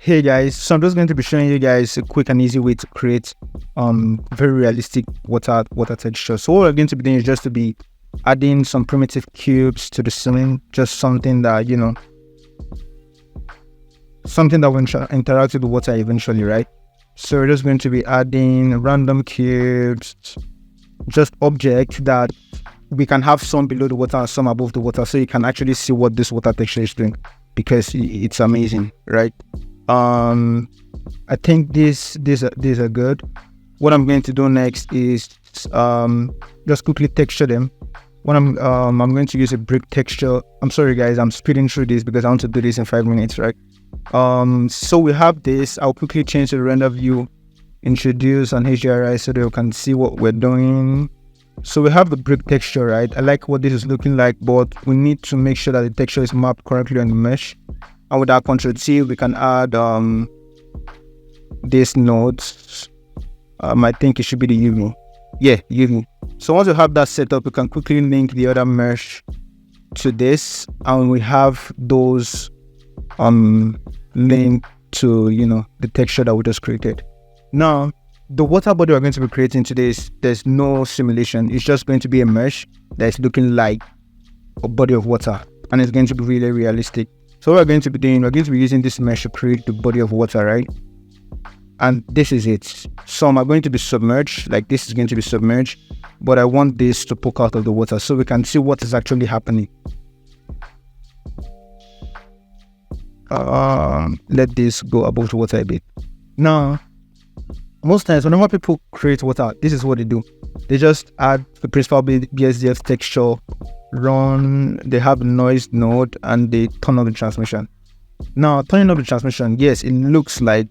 Hey guys, so I'm just going to be showing you guys a quick and easy way to create very realistic water texture. So what we're going to be doing is just to be adding some primitive cubes to the ceiling, just something that something that will interact with the water eventually, right? So we're just going to be adding random cubes, just objects that we can have some below the water and some above the water, so you can actually see what this water texture is doing, because it's amazing, right? I think these are good. What I'm going to do next is just quickly texture them. What I'm going to use a brick texture. I'm sorry guys, I'm speeding through this because I want to do this in 5 minutes, right? So we have this. I'll quickly change to the render view, introduce an HDRI so that you can see what we're doing. So we have the brick texture, right? I like what this is looking like, but we need to make sure that the texture is mapped correctly on the mesh. And with our Ctrl T, we can add these nodes. I think it should be the UV. Yeah, UV. So once we have that set up, we can quickly link the other mesh to this, and we have those linked to the texture that we just created. Now, the water body we're going to be creating today there's no simulation. It's just going to be a mesh that's looking like a body of water, and it's going to be really realistic. So what we're going to be doing, we're going to be using this mesh to create the body of water, right? And this is it. Some are going to be submerged, like this is going to be submerged, but I want this to poke out of the water so we can see what is actually happening. Let this go above the water a bit. Now, most times whenever people create water, this is what they do. They just add the principal BSDF texture, run, they have a noise node, and they turn on the transmission. Now, turning up the transmission, yes, it looks like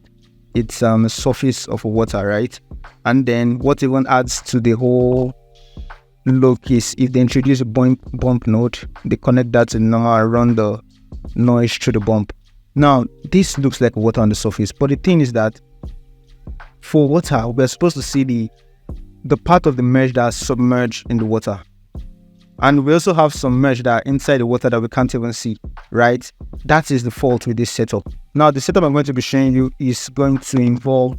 it's a surface of water, right? And then what even adds to the whole look is if they introduce a bump node, they connect that to now run the noise through the bump. Now, this looks like water on the surface, but the thing is that for water, we're supposed to see the part of the mesh that's submerged in the water. And we also have some mesh that are inside the water that we can't even see, right? That is the fault with this setup. Now, the setup I'm going to be showing you is going to involve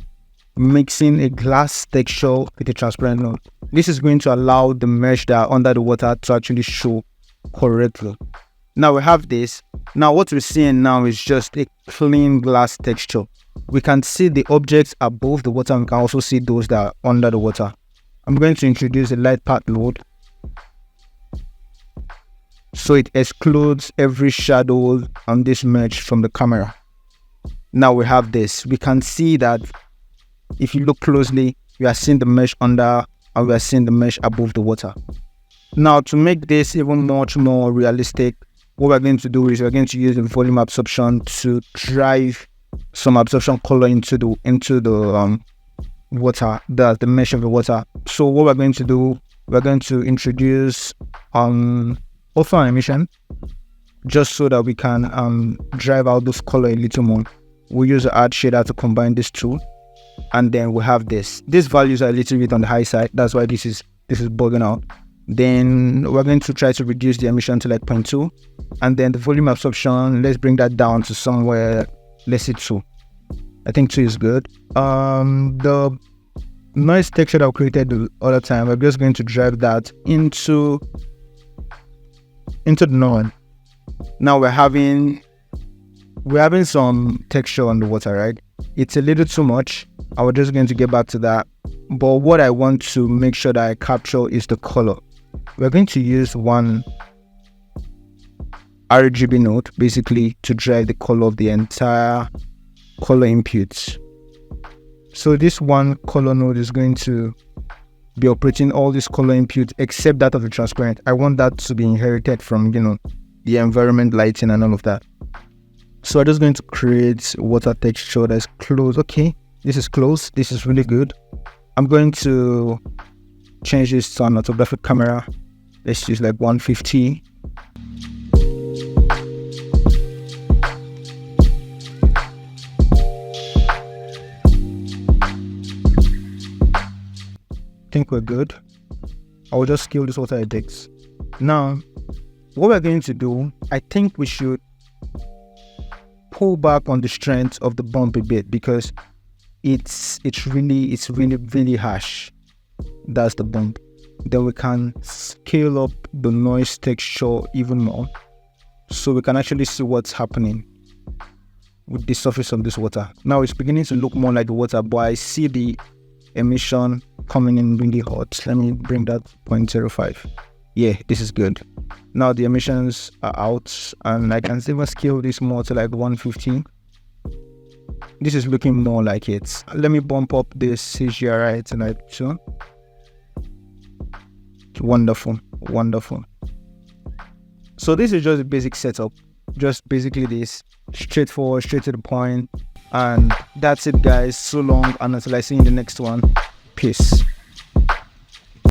mixing a glass texture with a transparent node. This is going to allow the mesh that are under the water to actually show correctly. Now we have this. Now what we're seeing now is just a clean glass texture. We can see the objects above the water, and we can also see those that are under the water. I'm going to introduce a light path load, so it excludes every shadow on this mesh from the camera. Now we have this. We can see that if you look closely, we are seeing the mesh under and we are seeing the mesh above the water. Now, to make this even much more realistic, what we're going to do is we're going to use the volume absorption to drive some absorption color into the water, the mesh of the water. So what we're going to do, we're going to introduce alpha emission, just so that we can drive out this color a little more. We'll use the add shader to combine these two, and then we have this. These values are a little bit on the high side, that's why this is bugging out. Then we're going to try to reduce the emission to like 0.2, and then the volume absorption, let's bring that down to somewhere, let's say 2. I think 2 is good. The noise texture that we created the other time, we're just going to drive that into the node. Now we're having some texture on the water, right? It's a little too much. I was just going to get back to that, but what I want to make sure that I capture is the color. We're going to use one RGB node basically to drive the color of the entire color inputs. So this one color node is going to be operating all these color inputs except that of the transparent. I want that to be inherited from the environment lighting and all of that. So I'm just going to create water texture that's close. Okay, this is close. This is really good. I'm going to change this to an orthographic camera. Let's use like 150. I think we're good. I will just scale this water edits. Now, what we're going to do, I think we should pull back on the strength of the bump a bit because it's really harsh. That's the bump. Then we can scale up the noise texture even more, so we can actually see what's happening with the surface of this water. Now it's beginning to look more like the water, but I see the emission coming in really hot. Let me bring that 0.05. Yeah, this is good. Now the emissions are out, and I can even scale this more to like 115. This is looking more like it. Let me bump up this CGRI to like 2. Wonderful. So this is just a basic setup. Just basically this, straightforward, straight to the point. And that's it, guys. So long, and until I see you in the next one. Peace.